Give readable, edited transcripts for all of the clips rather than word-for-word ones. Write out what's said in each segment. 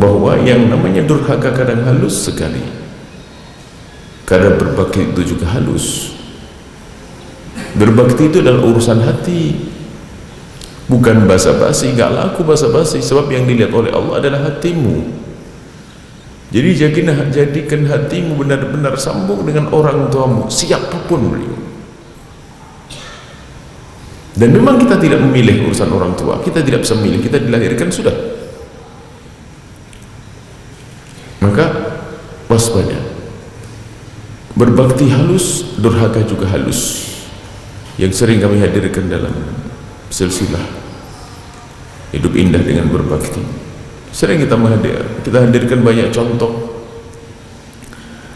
bahwa yang namanya durhaka kadang halus sekali, kadang berbakti itu juga halus. Berbakti itu adalah urusan hati, bukan basa-basi. Gak laku basa-basi, sebab yang dilihat oleh Allah adalah hatimu. Jadi jadikan hatimu benar-benar sambung dengan orang tuamu, siapapun beliau. Dan memang kita tidak memilih urusan orang tua, kita tidak bisa memilih, kita dilahirkan sudah. Maka waspada. Berbakti halus, durhaka juga halus, yang sering kami hadirkan dalam silsilah hidup indah dengan berbakti. Sering kita hadirkan banyak contoh,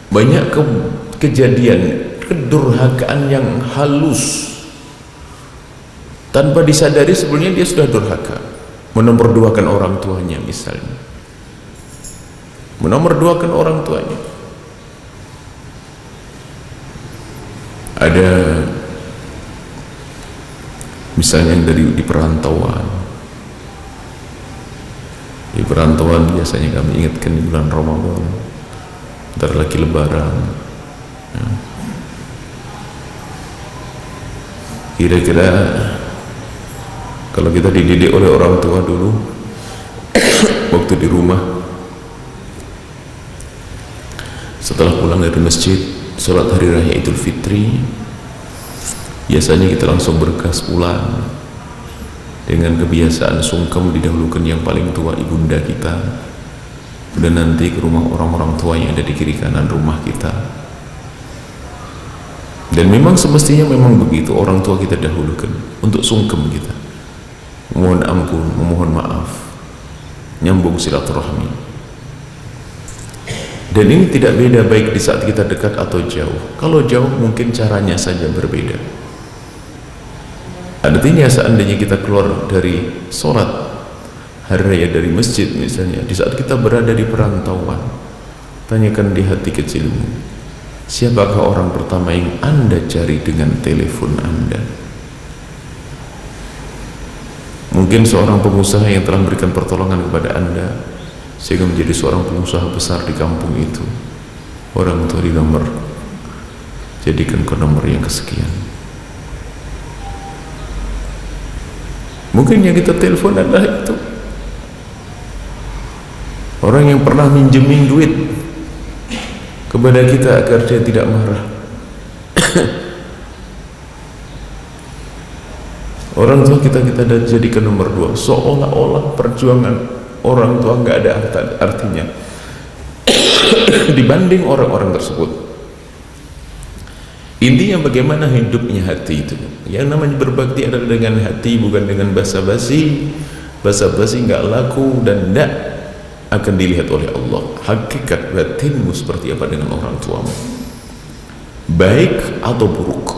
banyak kejadian kedurhakaan yang halus, tanpa disadari sebelumnya dia sudah durhaka. Menomorduakan orang tuanya misalnya, menomorduakan orang tuanya. Ada misalnya di perantauan. Di perantauan biasanya kami ingatkan di bulan Ramadan, bentar lagi Lebaran, ya. Kira-kira kalau kita dididik oleh orang tua dulu waktu di rumah, setelah pulang dari masjid sholat hari raya Idul Fitri, biasanya kita langsung bergas pulang dengan kebiasaan sungkem, didahulukan yang paling tua ibunda kita, dan nanti ke rumah orang-orang tua yang ada di kiri kanan rumah kita. Dan memang semestinya memang begitu, orang tua kita dahulukan untuk sungkem kita, mohon ampun, memohon maaf, nyambung silaturahmi. Dan ini tidak beda baik di saat kita dekat atau jauh. Kalau jauh mungkin caranya saja berbeda. Artinya seandainya kita keluar dari sholat hari raya dari masjid misalnya, di saat kita berada di perantauan, tanyakan di hati kecilmu, siapakah orang pertama yang Anda cari dengan telepon Anda? Mungkin seorang pengusaha yang telah memberikan pertolongan kepada Anda sehingga menjadi seorang pengusaha besar di kampung itu. Orang tua di nomor, jadikan ke nomor yang kesekian. Mungkin yang kita telepon adalah itu orang yang pernah minjemin duit kepada kita agar dia tidak marah. Orang tua kita jadikan nomor 2, seolah-olah perjuangan orang tua nggak ada artinya dibanding orang-orang tersebut. Intinya bagaimana hidupnya hati itu. Yang namanya berbakti adalah dengan hati, bukan dengan basa-basi. Basa-basi nggak laku dan tidak akan dilihat oleh Allah hakikat batinmu seperti apa dengan orang tuamu, baik atau buruk,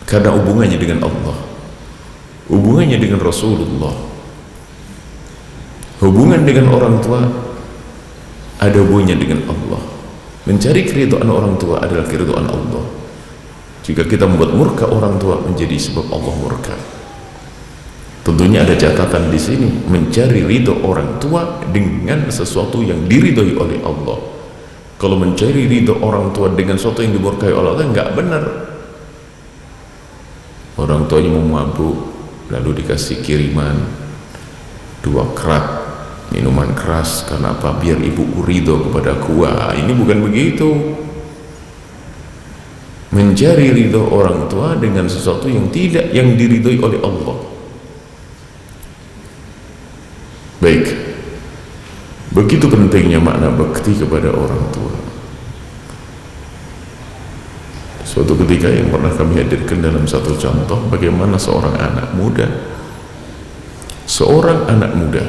karena hubungannya dengan Allah, hubungannya dengan Rasulullah. Hubungan dengan orang tua ada hubungannya dengan Allah. Mencari keridhaan orang tua adalah keridhaan Allah. Jika kita membuat murka orang tua, menjadi sebab Allah murka. Tentunya ada catatan di sini, mencari ridho orang tua dengan sesuatu yang diridhoi oleh Allah. Kalau mencari ridho orang tua dengan sesuatu yang dimurkai oleh Allah, nggak benar. Orang tuanya mau mabuk, lalu dikasih kiriman 2 kerat minuman keras, karena apa? Biar ibuku ridho kepadaku. Wah, ini bukan begitu. Mencari ridho orang tua dengan sesuatu yang tidak, yang diridhoi oleh Allah. Baik, begitu pentingnya makna bakti kepada orang tua. Suatu ketika yang pernah kami hadirkan dalam satu contoh, bagaimana seorang anak muda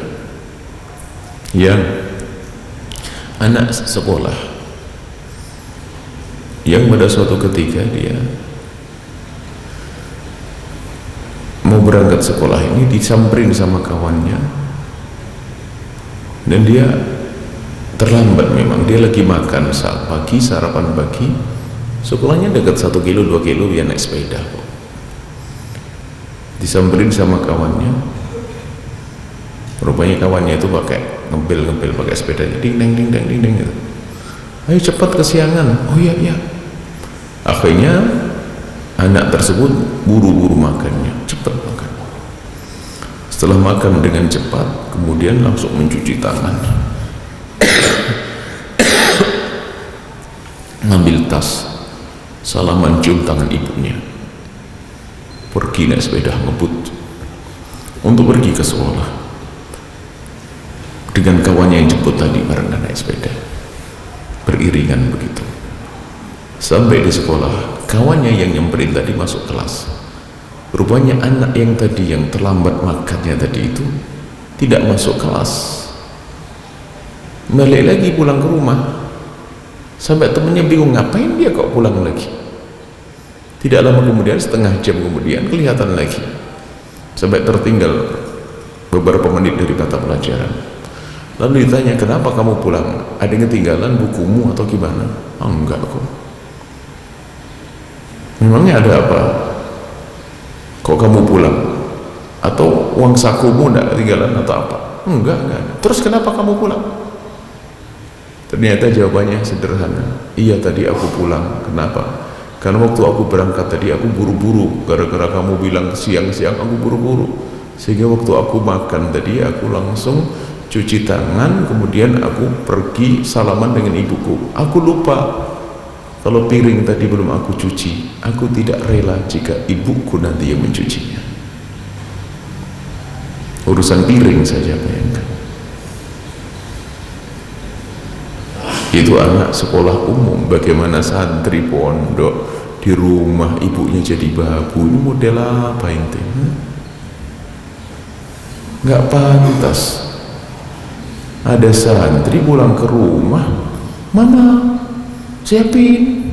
yang anak sekolah, yang pada suatu ketika dia mau berangkat sekolah ini disamperin sama kawannya, dan dia terlambat. Memang dia lagi makan saat pagi, sarapan pagi. Sekolahnya dekat 1 kilo 2 kilo, dia naik sepeda kok. Disamperin sama kawannya, rupanya rupanya kawannya itu pakai ngebel pakai sepedanya, ding ding ding ding ding ding gitu. Ayo cepat, kesiangan. Oh iya iya. Akhirnya anak tersebut buru-buru makannya, cepat makan. Setelah makan dengan cepat, kemudian langsung mencuci tangan, ngambil tas, salaman, cium tangan ibunya, pergi naik sepeda ngebut untuk pergi ke sekolah dengan kawannya yang jemput tadi bareng naik sepeda, beriringan begitu. Sampai di sekolah, kawannya yang nyamperin tadi masuk kelas. Rupanya anak yang tadi yang terlambat makannya tadi itu tidak masuk kelas, balik lagi pulang ke rumah. Sampai temennya bingung, ngapain dia kok pulang lagi. Tidak lama kemudian, setengah jam kemudian kelihatan lagi, sampai tertinggal beberapa menit dari mata pelajaran. Lalu ditanya, kenapa kamu pulang? Ada yang ketinggalan bukumu atau gimana? Oh, enggak kok. Memangnya ada apa? Kok kamu pulang? Atau uang sakumu enggak ketinggalan atau apa? Enggak ada. Terus kenapa kamu pulang? Ternyata jawabannya sederhana. Iya, tadi aku pulang. Kenapa? Karena waktu aku berangkat tadi aku buru-buru. Gara-gara kamu bilang siang-siang aku buru-buru. Sehingga waktu aku makan tadi aku langsung cuci tangan, kemudian aku pergi salaman dengan ibuku. Aku lupa kalau piring tadi belum aku cuci. Aku tidak rela jika ibuku nanti yang mencucinya. Urusan piring saja, bayangkan. Itu anak sekolah umum. Bagaimana santri pondok di rumah ibunya jadi babu? Ini model apa ini? Nggak pantas. Ada santri pulang ke rumah, mama siapin.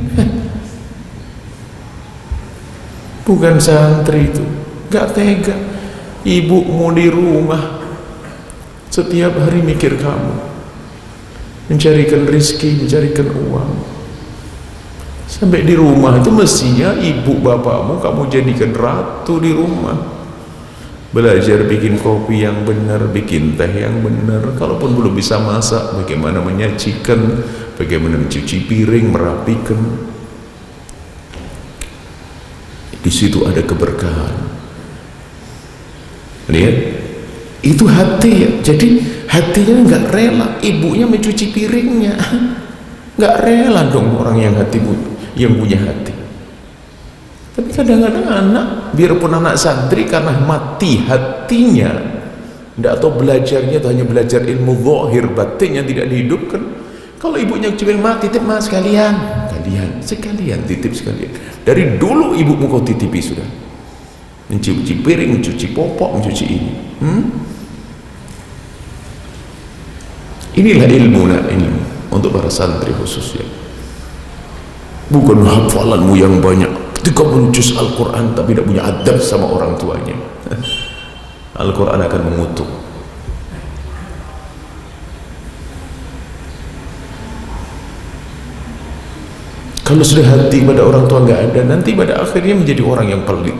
Bukan santri itu, gak tega. Ibumu di rumah setiap hari mikir kamu, mencarikan rizki, mencarikan uang. Sampai di rumah itu mestinya ibu bapakmu kamu jadikan ratu di rumah. Belajar bikin kopi yang benar, bikin teh yang benar. Kalaupun belum bisa masak, bagaimana menyajikan, bagaimana mencuci piring, merapikan. Di situ ada keberkahan. Lihat, itu hati ya. Jadi hatinya nggak rela ibunya mencuci piringnya, nggak rela dong orang yang yang punya hati. Tapi kadang-kadang anak, biarpun anak santri, karena mati hatinya, tidak tahu belajarnya itu hanya belajar ilmu zahir, batin yang tidak dihidupkan. Kalau ibunya cuma mati, titip mas sekalian, sekalian titip sekalian. Dari dulu ibumu kau titipi sudah, mencuci piring, mencuci popok, mencuci ini. Inilah ilmu untuk para santri khususnya. Bukan hafalanmu yang banyak, 30 juz Al-Quran tapi tidak punya adab sama orang tuanya. Al-Quran akan mengutuk. Kalau sudah hati pada orang tua nggak ada, nanti pada akhirnya menjadi orang yang pelit.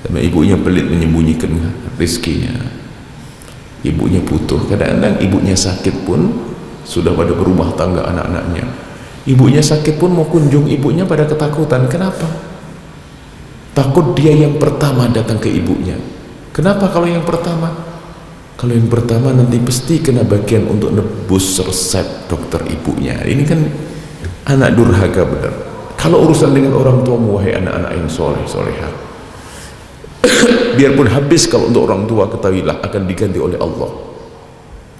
Sama ibunya pelit menyembunyikan rizkinya. Ibunya butuh, kadang-kadang ibunya sakit pun sudah pada berumah tangga anak-anaknya. Ibunya sakit pun mau kunjung ibunya pada ketakutan. Kenapa? Takut dia yang pertama datang ke ibunya. Kenapa kalau yang pertama? Kalau yang pertama nanti pasti kena bagian untuk nebus resep dokter ibunya. Ini kan anak durhaka benar. Kalau urusan dengan orang tua, wahai anak-anak yang soleh-solehah, biarpun habis, kalau untuk orang tua ketahuilah akan diganti oleh Allah.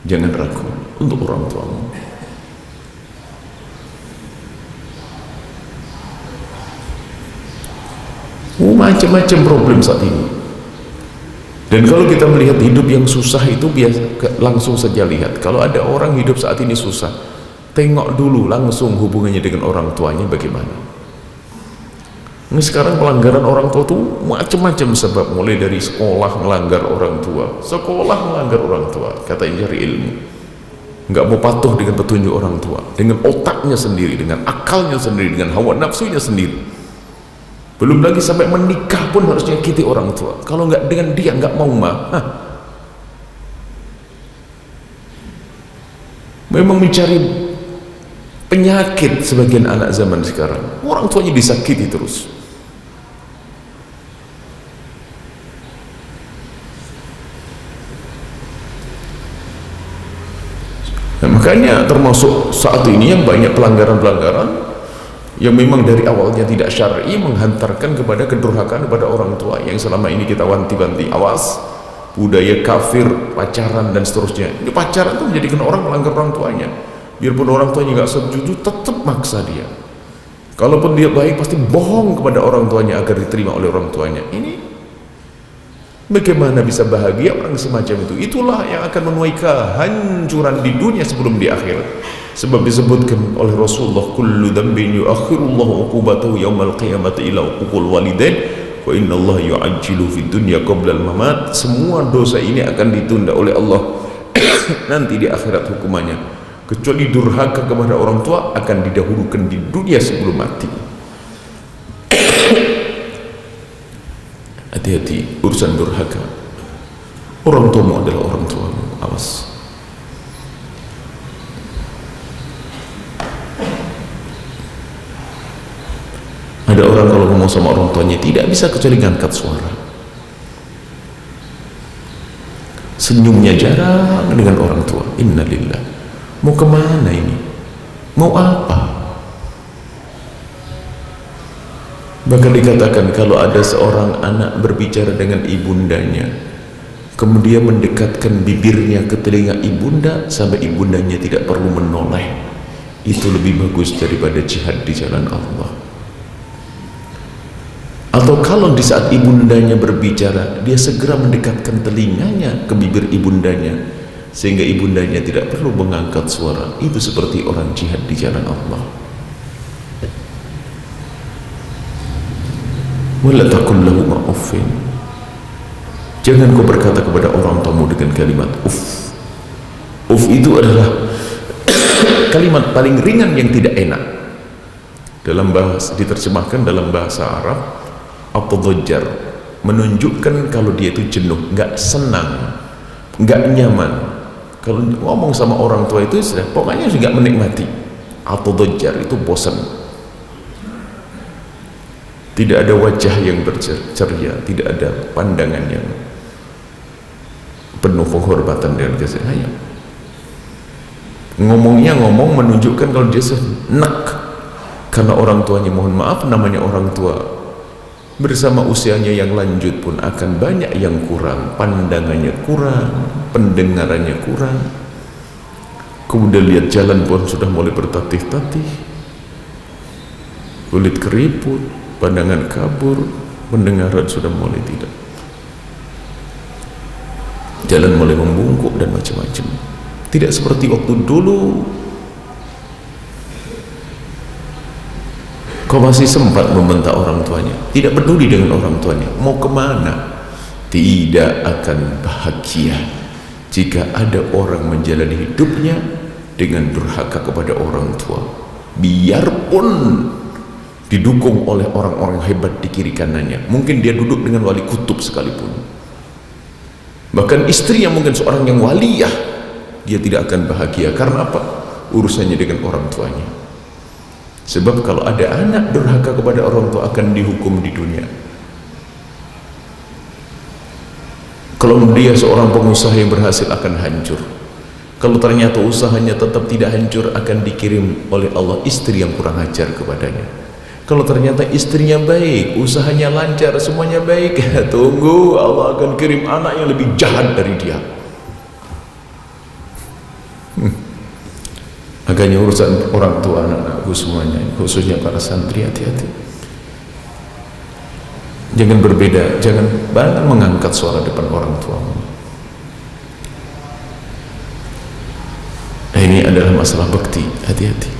Jangan ragu untuk orang tuamu. Macam-macam problem saat ini. Dan kalau kita melihat hidup yang susah itu biasa, langsung saja lihat. Kalau ada orang hidup saat ini susah, tengok dulu langsung hubungannya dengan orang tuanya bagaimana. Ini sekarang pelanggaran orang tua itu macam-macam sebab, mulai dari sekolah melanggar orang tua, sekolah melanggar orang tua, kata yang cari ilmu, nggak mau patuh dengan petunjuk orang tua, dengan otaknya sendiri, dengan akalnya sendiri, dengan hawa nafsunya sendiri. Belum lagi sampai menikah pun harus nyakiti orang tua. Kalau nggak dengan dia nggak mau mah, Memang mencari penyakit sebagian anak zaman sekarang, orang tuanya disakiti terus. Nah, makanya termasuk saat ini yang banyak pelanggaran-pelanggaran yang memang dari awalnya tidak syar'i menghantarkan kepada kedurhakaan kepada orang tua, yang selama ini kita wanti-wanti, awas budaya kafir, pacaran dan seterusnya. Ini pacaran itu menjadikan orang melanggar orang tuanya, biarpun orang tuanya nggak setuju tetap maksa dia. Kalaupun dia baik pasti bohong kepada orang tuanya agar diterima oleh orang tuanya. Ini bagaimana bisa bahagia orang semacam itu? Itulah yang akan menuai kehancuran di dunia sebelum di akhirat. Sebab disebutkan oleh Rasulullah, kullu dhanbin yuakhirullahu uqubatahu yaumal qiyamati ila uququl walidain wa innallaha yu'ajjilu fid dunya qabla al-mamat. Semua dosa ini akan ditunda oleh Allah nanti di akhirat hukumannya, kecuali durhaka kepada orang tua akan didahulukan di dunia sebelum mati. Hati-hati urusan durhaka. Orang tuamu adalah orang tuamu, awas. Ada orang kalau ngomong sama orang tuanya tidak bisa kecuali ngangkat suara, senyumnya jarang dengan orang tua. Innalillah, mau kemana ini, mau apa? Bahkan dikatakan kalau ada seorang anak berbicara dengan ibundanya, kemudian mendekatkan bibirnya ke telinga ibunda sampai ibundanya tidak perlu menoleh, itu lebih bagus daripada jihad di jalan Allah. Atau kalau di saat ibundanya berbicara, dia segera mendekatkan telinganya ke bibir ibundanya sehingga ibundanya tidak perlu mengangkat suara, itu seperti orang jihad di jalan Allah. Wala taqul lahuma uffin, jangan kau berkata kepada orang tuamu dengan kalimat uff. Uff itu adalah kalimat paling ringan yang tidak enak. Dalam bahasa, diterjemahkan dalam bahasa Arab atadajjar, menunjukkan kalau dia itu jenuh, nggak senang, nggak nyaman. Kalau ngomong sama orang tua itu sudah pokoknya nggak menikmati. Atadajjar itu bosan, tidak ada wajah yang berceria, tidak ada pandangan yang penuh penghormatan dan kasih sayang. Ngomongnya ngomong menunjukkan kalau dia senak, karena orang tuanya, mohon maaf, namanya orang tua bersama usianya yang lanjut pun akan banyak yang kurang, pandangannya kurang, pendengarannya kurang, kemudian lihat jalan pun sudah mulai bertatih-tatih, kulit keriput, pandangan kabur, pendengaran sudah mulai tidak, jalan mulai membungkuk dan macam-macam. Tidak seperti waktu dulu kau masih sempat membentak orang tuanya, tidak peduli dengan orang tuanya, mau kemana. Tidak akan bahagia jika ada orang menjalani hidupnya dengan durhaka kepada orang tua, biarpun didukung oleh orang-orang hebat di kiri kanannya. Mungkin dia duduk dengan wali kutub sekalipun, bahkan istri yang mungkin seorang yang waliyah, dia tidak akan bahagia. Karena apa? Urusannya dengan orang tuanya. Sebab kalau ada anak durhaka kepada orang tua akan dihukum di dunia. Kalau dia seorang pengusaha yang berhasil akan hancur. Kalau ternyata usahanya tetap tidak hancur, akan dikirim oleh Allah istri yang kurang ajar kepadanya. Kalau ternyata istrinya baik, usahanya lancar, semuanya baik, tunggu, Allah akan kirim anak yang lebih jahat dari dia. Makanya urusan orang tua anak-anakku semuanya, khususnya para santri, hati-hati. Jangan berbeda, jangan banyak mengangkat suara depan orang tuamu. Nah, ini adalah masalah bakti, hati-hati.